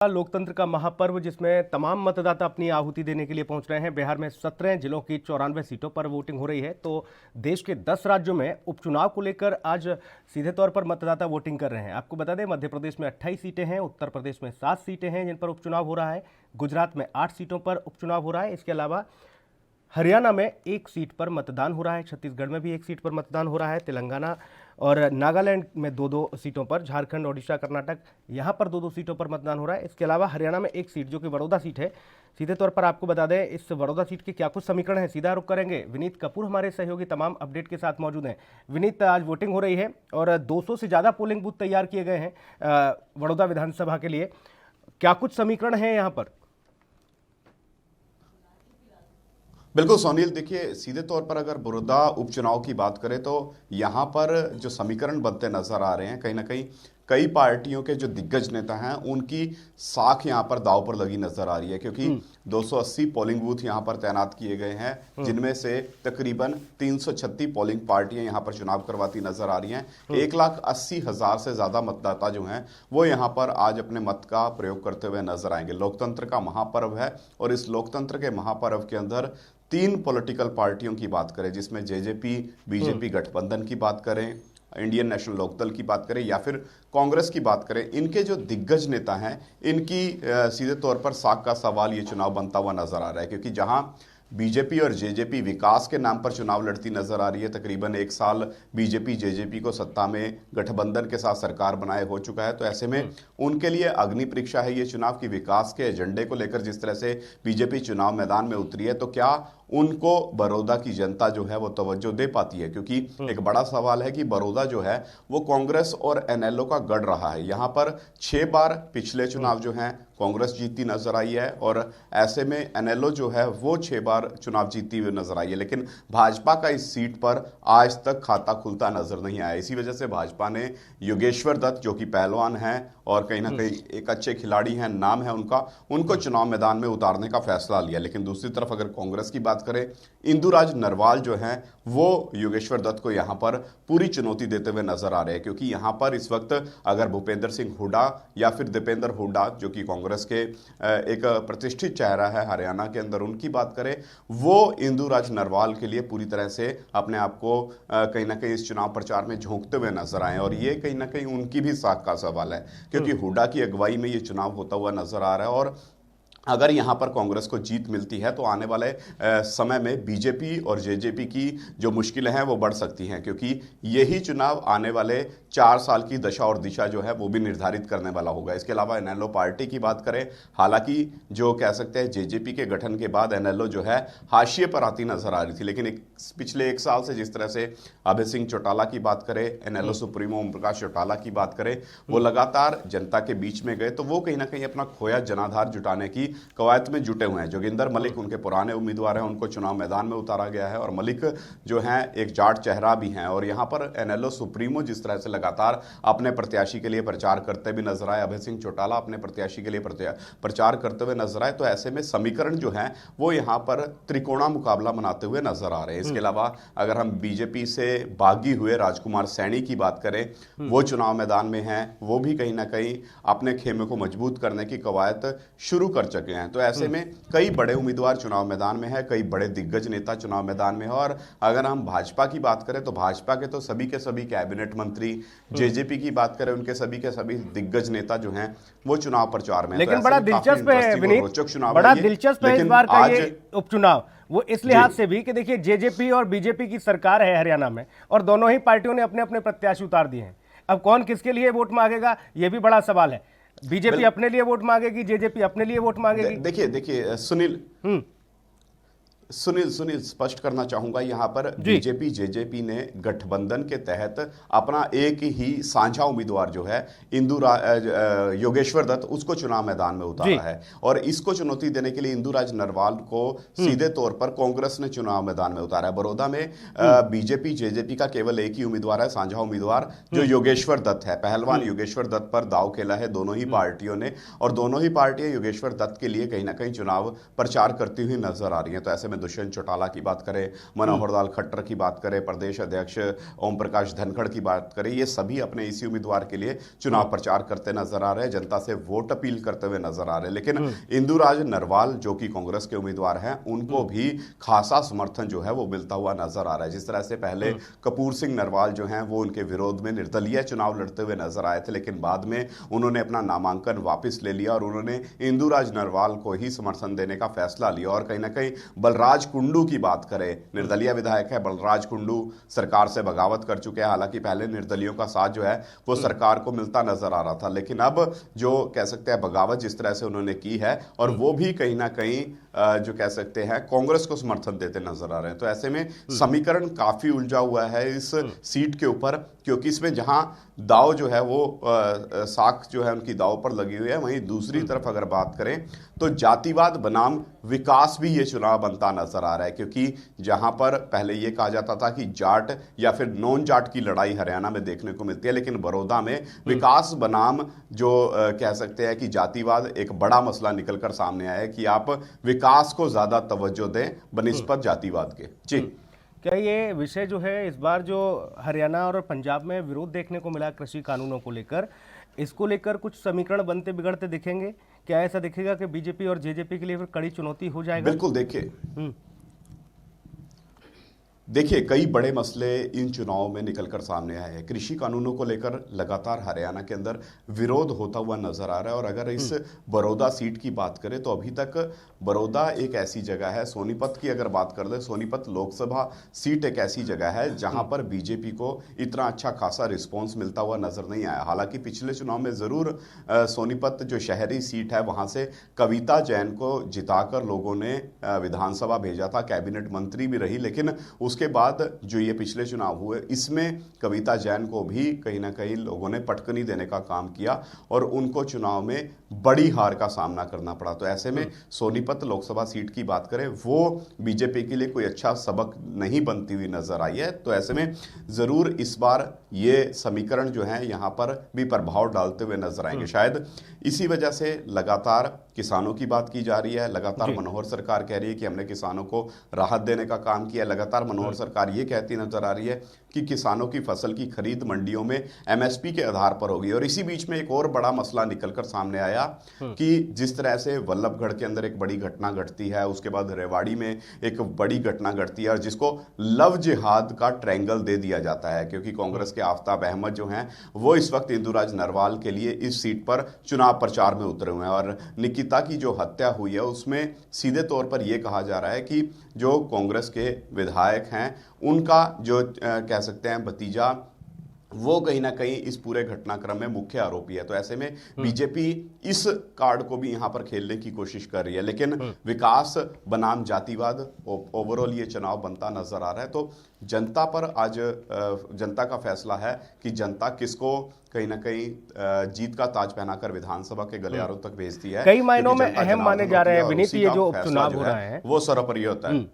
लोकतंत्र का महापर्व जिसमें तमाम मतदाता अपनी आहुति देने के लिए पहुंच रहे हैं। बिहार में 17 जिलों की 94 सीटों पर वोटिंग हो रही है। तो देश के 10 राज्यों में उपचुनाव को लेकर आज सीधे तौर पर मतदाता वोटिंग कर रहे हैं। आपको बता दें, मध्य प्रदेश में 28 सीटें हैं, उत्तर प्रदेश में 7 सीटें हैं जिन पर उपचुनाव हो रहा है, गुजरात में 8 सीटों पर उपचुनाव हो रहा है। इसके अलावा हरियाणा में 1 सीट पर मतदान हो रहा है, छत्तीसगढ़ में भी 1 सीट पर मतदान हो रहा है, तेलंगाना और नागालैंड में 2-2 सीटों पर, झारखंड, ओडिशा, कर्नाटक यहाँ पर 2-2 सीटों पर मतदान हो रहा है। इसके अलावा हरियाणा में 1 सीट जो कि बड़ौदा सीट है। सीधे तौर पर आपको बता दें, इस बड़ौदा सीट के क्या कुछ समीकरण है, सीधा रुख करेंगे। विनीत कपूर हमारे सहयोगी तमाम अपडेट के साथ मौजूद हैं। विनीत, आज वोटिंग हो रही है और 200 से ज़्यादा पोलिंग बूथ तैयार किए गए हैं बड़ौदा विधानसभा के लिए। क्या कुछ समीकरण है यहाँ पर? बिल्कुल सोनील, देखिए सीधे तौर पर अगर बड़ौदा उपचुनाव की बात करें तो यहाँ पर जो समीकरण बनते नजर आ रहे हैं, कहीं ना कहीं कई पार्टियों के जो दिग्गज नेता हैं उनकी साख यहाँ पर दांव पर लगी नजर आ रही है, क्योंकि 280 पोलिंग बूथ यहाँ पर तैनात किए गए हैं, जिनमें से तकरीबन 336 पोलिंग पार्टियां यहाँ पर चुनाव करवाती नजर आ रही हैं। 1,80,000 से ज्यादा मतदाता जो हैं वो यहाँ पर आज अपने मत का प्रयोग करते हुए नजर आएंगे। लोकतंत्र का महापर्व है और इस लोकतंत्र के महापर्व के अंदर 3 पॉलिटिकल पार्टियों की बात करें, जिसमें जेजेपी बीजेपी गठबंधन की बात करें, इंडियन नेशनल लोकदल की बात करें या फिर कांग्रेस की बात करें, इनके जो दिग्गज नेता हैं इनकी सीधे तौर पर साख का सवाल ये चुनाव बनता हुआ नजर आ रहा है। क्योंकि जहां बीजेपी और जेजेपी विकास के नाम पर चुनाव लड़ती नजर आ रही है, तकरीबन 1 साल बीजेपी जेजेपी को सत्ता में गठबंधन के साथ सरकार बनाए हो चुका है, तो ऐसे में उनके लिए अग्नि परीक्षा है ये चुनाव की विकास के एजेंडे को लेकर जिस तरह से बीजेपी चुनाव मैदान में उतरी है, तो क्या उनको बड़ौदा की जनता जो है वो तवज्जो दे पाती है? क्योंकि एक बड़ा सवाल है कि बड़ौदा जो है वो कांग्रेस और एनएलओ का गढ़ रहा है। यहाँ पर 6 बार पिछले चुनाव जो हैं कांग्रेस जीतती नजर आई है और ऐसे में एनएलओ जो है वो 6 बार चुनाव जीतती हुई नजर आई है, लेकिन भाजपा का इस सीट पर आज तक खाता खुलता नजर नहीं आया। इसी वजह से भाजपा ने योगेश्वर दत्त, जो कि पहलवान हैं और कहीं ना कहीं एक अच्छे खिलाड़ी हैं, नाम है उनका, उनको चुनाव मैदान में उतारने का फैसला लिया। लेकिन दूसरी तरफ अगर कांग्रेस की बात करें, इंदुराज नरवाल जो हैं वो योगेश्वर दत्त को यहां पर पूरी चुनौती देते हुए नजर आ रहे हैं, क्योंकि यहां पर इस वक्त अगर भूपेंद्र सिंह हुड्डा या फिर दीपेंद्र हुड्डा, जो कि कांग्रेस के एक प्रतिष्ठित चेहरा है हरियाणा के अंदर, उनकी बात करें, वो इंदुराज नरवाल के लिए पूरी तरह से अपने आप को कहीं ना कहीं इस चुनाव प्रचार में झोंकते हुए नजर आए। और ये कहीं ना कहीं उनकी भी साख का सवाल है, क्योंकि हुड्डा की अगुवाई में ये चुनाव होता हुआ नजर आ रहा है। और अगर यहां पर कांग्रेस को जीत मिलती है तो आने वाले समय में बीजेपी और जेजेपी की जो मुश्किलें हैं वो बढ़ सकती हैं, क्योंकि यही चुनाव आने वाले 4 साल की दशा और दिशा जो है वो भी निर्धारित करने वाला होगा। इसके अलावा एनएलओ पार्टी की बात करें, हालांकि जो कह सकते हैं जेजेपी के गठन के बाद एनएलओ जो है हाशिए पर आती नजर आ रही थी, लेकिन पिछले 1 साल से जिस तरह से अभय सिंह चौटाला की बात करें, एनएलओ सुप्रीमो ओम प्रकाश चौटाला की बात करें, वो लगातार जनता के बीच में गए, तो वो कहीं ना कहीं अपना खोया जनाधार जुटाने की कवायद में जुटे हुए हैं। जोगिंदर मलिक उनके पुराने उम्मीदवार हैं, उनको चुनाव मैदान में उतारा गया है और मलिक जो हैं एक जाट चेहरा भी हैं। और यहां पर एनएलओ सुप्रीमो जिस तरह से लगातार अपने प्रत्याशी के लिए प्रचार करते भी नजर आए, अभय सिंह चौटाला अपने प्रत्याशी के लिए प्रचार करते हुए नजर आए, तो ऐसे में समीकरण जो है वो यहां पर त्रिकोणा मुकाबला बनाते हुए नजर आ रहे हैं। इसके अलावा अगर हम बीजेपी से बागी हुए राजकुमार सैनी की बात करें, वो चुनाव मैदान में हैं, वो भी कहीं ना कहीं अपने खेमे को मजबूत करने की कवायद शुरू कर चुके हैं। तो ऐसे में कई बड़े उम्मीदवार चुनाव मैदान में है, कई बड़े दिग्गज नेता चुनाव मैदान में है। और अगर हम भाजपा की बात करें तो भाजपा के तो सभी के सभी कैबिनेट मंत्री, जेजेपी की बात करें उनके सभी के सभी दिग्गज नेता जो हैं वो चुनाव प्रचार में। लेकिन बड़ा दिलचस्प है विनीत, बड़ा दिलचस्प है इस बार का ये उपचुनाव, वो इस लिहाज से भी कि देखिए जेजेपी और बीजेपी की सरकार है हरियाणा में और दोनों ही पार्टियों ने अपने अपने प्रत्याशी उतार दिए हैं। अब कौन किसके लिए वोट मांगेगा ये भी बड़ा सवाल है। बीजेपी अपने लिए वोट मांगेगी, जेजेपी अपने लिए वोट मांगेगी। देखिए सुनील स्पष्ट करना चाहूंगा, यहां पर बीजेपी जेजेपी ने गठबंधन के तहत अपना एक ही साझा उम्मीदवार जो है योगेश्वर दत्त, उसको चुनाव मैदान में उतारा है। और इसको चुनौती देने के लिए इंदुराज नरवाल को सीधे तौर पर कांग्रेस ने चुनाव मैदान में उतारा है। बड़ौदा में बीजेपी जेजेपी का केवल एक ही उम्मीदवार है, साझा उम्मीदवार, जो योगेश्वर दत्त है। पहलवान योगेश्वर दत्त पर दाव खेला है दोनों ही पार्टियों ने और दोनों ही पार्टियां योगेश्वर दत्त के लिए कहीं ना कहीं चुनाव प्रचार करती हुई नजर आ रही है। तो ऐसे में में दुष्यंत चौटाला की बात करें, मनोहर लाल खट्टर की बात करें, प्रदेश अध्यक्ष ओम प्रकाश धनखड़ की बात करें, ये सभी अपने इसी उम्मीदवार के लिए चुनाव प्रचार करते नजर आ रहे हैं, जनता से वोट अपील करते हुए नजर आ रहे हैं। लेकिन इंदुराज नरवाल जो कि कांग्रेस के उम्मीदवार हैं, उनको भी खासा समर्थन जो है वो मिलता हुआ नजर आ रहा है। जिस तरह से पहले कपूर सिंह नरवाल जो हैं वो उनके विरोध में निर्दलीय चुनाव लड़ते हुए नजर आए थे, लेकिन बाद में उन्होंने अपना नामांकन वापस ले लिया और उन्होंने इंदुराज नरवाल को ही समर्थन देने का फैसला लिया। और कहीं ना कहीं बलराज कुंडू की बात करें, निर्दलीय विधायक है बलराज कुंडू, सरकार से बगावत कर चुके हैं। हालांकि पहले निर्दलियों का साथ जो है वो सरकार को मिलता नजर आ रहा था, लेकिन अब जो कह सकते हैं बगावत जिस तरह से उन्होंने की है, और वो भी कहीं ना कहीं जो कह सकते हैं कांग्रेस को समर्थन देते नजर आ रहे हैं। तो ऐसे में समीकरण काफी उलझा हुआ है इस सीट के ऊपर, क्योंकि इसमें जहां दाव जो है वो साख जो है उनकी दाव पर लगी हुई है, वहीं दूसरी तरफ अगर बात करें तो जातिवाद बनाम विकास भी ये चुनाव बनता नजर आ रहा है। क्योंकि जहां पर पहले ये कहा जाता था कि जाट या फिर नॉन जाट की लड़ाई हरियाणा में देखने को मिलती है, लेकिन बड़ौदा में विकास बनाम जो कह सकते हैं कि जातिवाद एक बड़ा मसला निकलकर सामने आया है कि आप विकास को ज्यादा तवज्जो दें बनिस्बत जातिवाद के। जी, क्या ये विषय जो है इस बार जो हरियाणा और पंजाब में विरोध देखने को मिला कृषि कानूनों को लेकर, इसको लेकर कुछ समीकरण बनते बिगड़ते दिखेंगे? क्या ऐसा दिखेगा कि बीजेपी और जेजेपी के लिए फिर कड़ी चुनौती हो जाएगा? बिल्कुल। देखिए कई बड़े मसले इन चुनावों में निकलकर सामने आए हैं। कृषि कानूनों को लेकर लगातार हरियाणा के अंदर विरोध होता हुआ नजर आ रहा है। और अगर इस बड़ौदा सीट की बात करें तो अभी तक बड़ौदा एक ऐसी जगह है, सोनीपत की अगर बात कर ले, सोनीपत लोकसभा सीट एक ऐसी जगह है जहां पर बीजेपी को इतना अच्छा खासा रिस्पॉन्स मिलता हुआ नजर नहीं आया। हालांकि पिछले चुनाव में जरूर सोनीपत जो शहरी सीट है वहां से कविता जैन को जिताकर लोगों ने विधानसभा भेजा था, कैबिनेट मंत्री भी रही। लेकिन उसके बाद जो ये पिछले चुनाव हुए इसमें कविता जैन को भी कहीं ना कहीं लोगों ने पटकनी देने का काम किया और उनको चुनाव में बड़ी हार का सामना करना पड़ा। तो ऐसे में सोनीपत लोकसभा सीट की बात करें वो बीजेपी के लिए कोई अच्छा सबक नहीं बनती हुई नजर आई है। तो ऐसे में जरूर इस बार ये समीकरण जो है यहां पर भी प्रभाव डालते हुए नजर आएंगे। शायद इसी वजह से लगातार किसानों की बात की जा रही है, लगातार मनोहर सरकार कह रही है कि हमने किसानों को राहत देने का काम किया, लगातार मनोहर सरकार ये कहती नजर आ रही है कि किसानों की फसल की खरीद मंडियों में एमएसपी के आधार पर होगी। और इसी बीच में एक और बड़ा मसला निकलकर सामने आया कि जिस तरह से वल्लभगढ़ के अंदर एक बड़ी घटना घटती है, उसके बाद रेवाड़ी में एक बड़ी घटना घटती है और जिसको लव जिहाद का ट्रायंगल दे दिया जाता है, क्योंकि कांग्रेस के आफ्ताब अहमद जो हैं वो इस वक्त इंदुराज नरवाल के लिए इस सीट पर चुनाव प्रचार में उतरे हुए हैं। और निकिता की जो हत्या हुई है उसमें सीधे तौर पर यह कहा जा रहा है कि जो कांग्रेस के विधायक हैं उनका जो कह सकते हैं भतीजा वो कहीं ना कहीं इस पूरे घटनाक्रम में मुख्य आरोपी है। तो ऐसे में बीजेपी इस कार्ड को भी यहां पर खेलने की कोशिश कर रही है, लेकिन विकास बनाम जातिवाद ओवरऑल ये चुनाव बनता नजर आ रहा है। तो जनता पर आज जनता का फैसला है कि जनता किसको कहीं ना कहीं जीत का ताज पहनाकर विधानसभा के गलियारों तक भेजती है। कई मायनों में अहम माने जा रहे हैं विनीत ये जो उपचुनाव हो रहे हैं, वो सर्वोपरि होता है।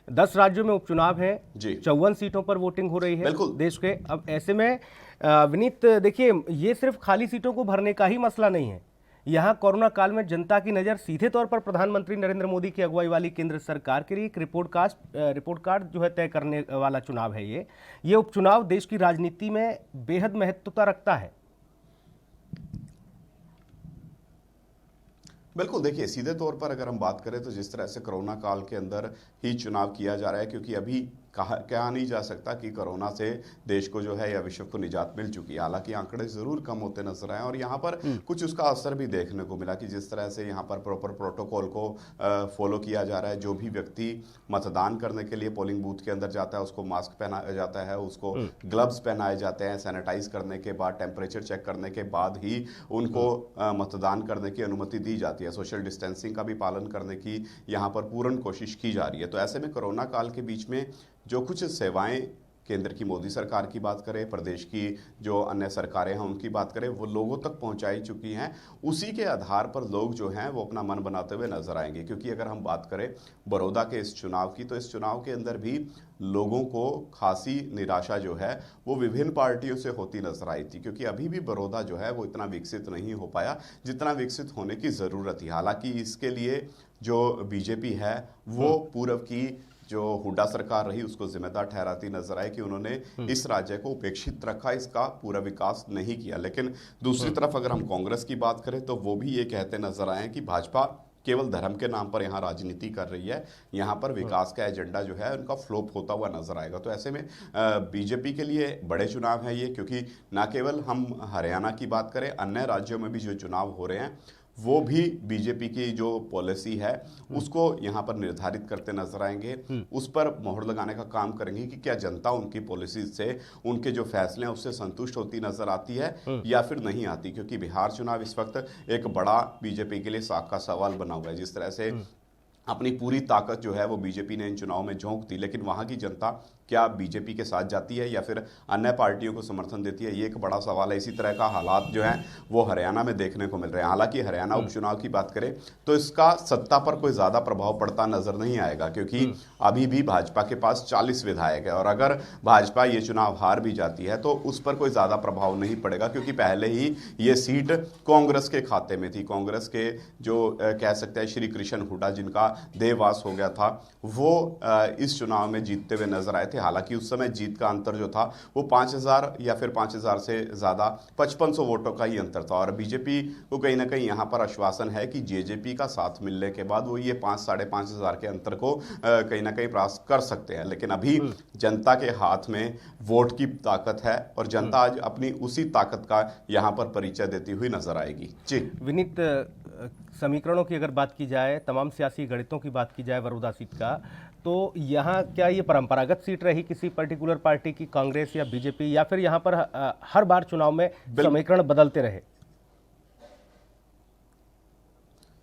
10 राज्यों में उपचुनाव है, 54 सीटों पर वोटिंग हो रही है देश के। अब ऐसे में विनीत देखिए ये सिर्फ खाली सीटों को भरने का ही मसला नहीं है, यहाँ कोरोना काल में जनता की नज़र सीधे तौर पर प्रधानमंत्री नरेंद्र मोदी की अगुवाई वाली केंद्र सरकार के लिए एक रिपोर्ट कार्ड जो है तय करने वाला चुनाव है। ये उपचुनाव देश की राजनीति में बेहद महत्वता रखता है। बिल्कुल। देखिए सीधे तौर पर अगर हम बात करें तो जिस तरह से कोरोना काल के अंदर ही चुनाव किया जा रहा है, क्योंकि अभी कहा नहीं जा सकता कि कोरोना से देश को जो है या विश्व को निजात मिल चुकी है। हालांकि आंकड़े जरूर कम होते नजर आए और यहाँ पर कुछ उसका असर भी देखने को मिला कि जिस तरह से यहाँ पर प्रॉपर प्रोटोकॉल को फॉलो किया जा रहा है। जो भी व्यक्ति मतदान करने के लिए पोलिंग बूथ के अंदर जाता है उसको मास्क पहनाया जाता है, उसको ग्लव्स पहनाए जाते हैं, सैनिटाइज करने के बाद टेम्परेचर चेक करने के बाद ही उनको मतदान करने की अनुमति दी जाती है। सोशल डिस्टेंसिंग का भी पालन करने की यहाँ पर पूर्ण कोशिश की जा रही है। तो ऐसे में कोरोना काल के बीच में जो कुछ सेवाएं केंद्र की मोदी सरकार की बात करें, प्रदेश की जो अन्य सरकारें हैं उनकी बात करें, वो लोगों तक पहुंचाई चुकी हैं। उसी के आधार पर लोग जो हैं वो अपना मन बनाते हुए नजर आएंगे। क्योंकि अगर हम बात करें बड़ौदा के इस चुनाव की, तो इस चुनाव के अंदर भी लोगों को खासी निराशा जो है वो विभिन्न पार्टियों से होती नजर आई थी। क्योंकि अभी भी बड़ौदा जो है वो इतना विकसित नहीं हो पाया जितना विकसित होने की ज़रूरत थी। हालांकि इसके लिए जो बीजेपी है वो पूर्व की जो हुड्डा सरकार रही उसको जिम्मेदार ठहराती नजर आए कि उन्होंने इस राज्य को उपेक्षित रखा, इसका पूरा विकास नहीं किया। लेकिन दूसरी तरफ अगर हम कांग्रेस की बात करें तो वो भी ये कहते नजर आए कि भाजपा केवल धर्म के नाम पर यहाँ राजनीति कर रही है, यहाँ पर विकास का एजेंडा जो है उनका फ्लॉप होता हुआ नजर आएगा। तो ऐसे में बीजेपी के लिए बड़े चुनाव है ये, क्योंकि ना केवल हम हरियाणा की बात करें, अन्य राज्यों में भी जो चुनाव हो रहे हैं वो भी बीजेपी की जो पॉलिसी है उसको यहाँ पर निर्धारित करते नजर आएंगे, उस पर मोहर लगाने का काम करेंगे कि क्या जनता उनकी पॉलिसी से, उनके जो फैसले हैं उससे संतुष्ट होती नजर आती है या फिर नहीं आती। क्योंकि बिहार चुनाव इस वक्त एक बड़ा बीजेपी के लिए साख का सवाल बना हुआ है। जिस तरह से अपनी पूरी ताकत जो है वो बीजेपी ने इन चुनाव में झोंक दी, लेकिन वहां की जनता क्या बीजेपी के साथ जाती है या फिर अन्य पार्टियों को समर्थन देती है, ये एक बड़ा सवाल है। इसी तरह का हालात जो हैं वो हरियाणा में देखने को मिल रहे हैं। हालांकि हरियाणा उपचुनाव की बात करें तो इसका सत्ता पर कोई ज्यादा प्रभाव पड़ता नजर नहीं आएगा, क्योंकि अभी भी भाजपा के पास 40 विधायक है और अगर भाजपा ये चुनाव हार भी जाती है तो उस पर कोई ज्यादा प्रभाव नहीं पड़ेगा, क्योंकि पहले ही ये सीट कांग्रेस के खाते में थी। कांग्रेस के जो कह सकते हैं श्री कृष्ण हुड्डा जिनका देहवास हो गया था, वो इस चुनाव में जीतते हुए नजर आए थे। हालांकि उस समय जीत का अंतर जो था वो 5000 या फिर 5000 से ज्यादा 5500 वोटों का ही अंतर था। और बीजेपी को कहीं ना कहीं यहां पर आश्वासन है कि जेजेपी का साथ मिलने के बाद वो ये 5-5.5 के अंतर को कहीं ना कहीं प्राप्त कर सकते हैं। लेकिन अभी जनता के हाथ में वोट की ताकत है और जनता आज अपनी उसी ताकत का यहां पर परिचय देती हुई नजर आएगी। जी विनीत, समीकरणों की अगर बात की जाए, तमाम सियासी गणितों की बात की जाए बड़ौदा सीट का, तो यहाँ क्या ये परंपरागत सीट रही किसी पर्टिकुलर पार्टी की, कांग्रेस या बीजेपी, या फिर यहाँ पर हर बार चुनाव में समीकरण बदलते रहे?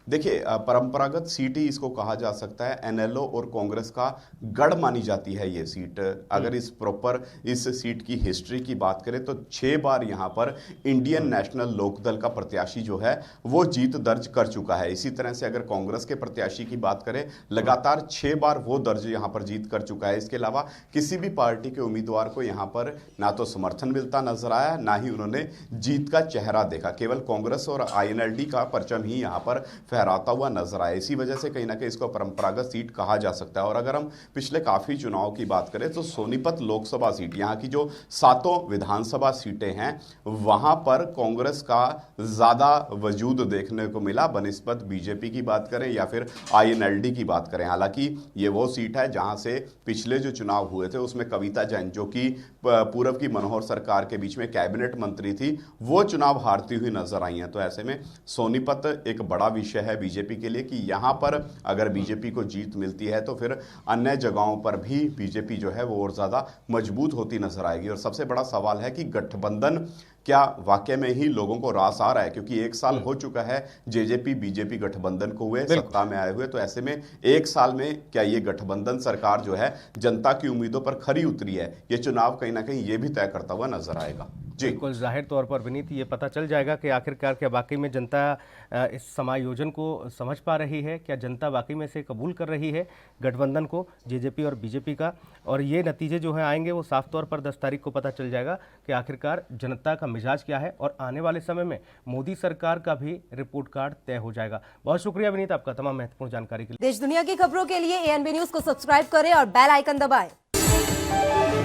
देखिए, परंपरागत सीट ही इसको कहा जा सकता है। एनएलओ और कांग्रेस का गढ़ मानी जाती है ये सीट। अगर इस सीट की हिस्ट्री की बात करें तो 6 बार यहाँ पर इंडियन नेशनल लोकदल का प्रत्याशी जो है वो जीत दर्ज कर चुका है। इसी तरह से अगर कांग्रेस के प्रत्याशी की बात करें, लगातार 6 बार वो दर्ज यहाँ पर जीत कर चुका है। इसके अलावा किसी भी पार्टी के उम्मीदवार को यहाँ पर ना तो समर्थन मिलता नजर आया, ना ही उन्होंने जीत का चेहरा देखा। केवल कांग्रेस और आईएनएलडी का परचम ही यहाँ पर फहराता हुआ नजर आया। इसी वजह से कहीं ना कहीं इसको परंपरागत सीट कहा जा सकता है। और अगर हम पिछले काफी चुनाव की बात करें तो सोनीपत लोकसभा सीट, यहाँ की जो 7 विधानसभा सीटें हैं, वहां पर कांग्रेस का ज्यादा वजूद देखने को मिला बनिस्बत बीजेपी की बात करें या फिर आईएनएलडी की बात करें। हालांकि ये वो सीट है जहां से पिछले जो चुनाव हुए थे उसमें कविता जैन, जो कि पूर्व की मनोहर सरकार के बीच में कैबिनेट मंत्री थी, वो चुनाव हारती हुई नजर आई हैं। तो ऐसे में सोनीपत एक बड़ा विषय है बीजेपी के लिए कि यहां पर अगर बीजेपी को जीत मिलती है तो फिर अन्य जगहों पर भी बीजेपी जो है वो और ज्यादा मजबूत होती नजर आएगी। और सबसे बड़ा सवाल है कि गठबंधन क्या वाकई में ही लोगों को रास आ रहा है, क्योंकि 1 साल हो चुका है जेजेपी बीजेपी गठबंधन को हुए, सत्ता में आए हुए। तो ऐसे में 1 साल में क्या ये गठबंधन सरकार जो है जनता की उम्मीदों पर खरी उतरी है, ये चुनाव कहीं ना कहीं ये भी तय करता हुआ नजर आएगा। जी बिल्कुल, जाहिर तौर पर विनीत ये पता चल जाएगा कि आखिरकार क्या वाकई में जनता इस समायोजन को समझ पा रही है, क्या जनता वाकई में से कबूल कर रही है गठबंधन को, जेजेपी और बीजेपी का। और ये नतीजे जो हैं आएंगे वो साफ तौर पर 10 तारीख को पता चल जाएगा कि आखिरकार जनता का मिजाज क्या है। और आने वाले समय में मोदी सरकार का भी रिपोर्ट कार्ड तय हो जाएगा। बहुत शुक्रिया विनीत आपका तमाम महत्वपूर्ण जानकारी के लिए। देश दुनिया की खबरों के लिए एएनबी न्यूज को सब्सक्राइब करें और बेल आइकन दबाएं।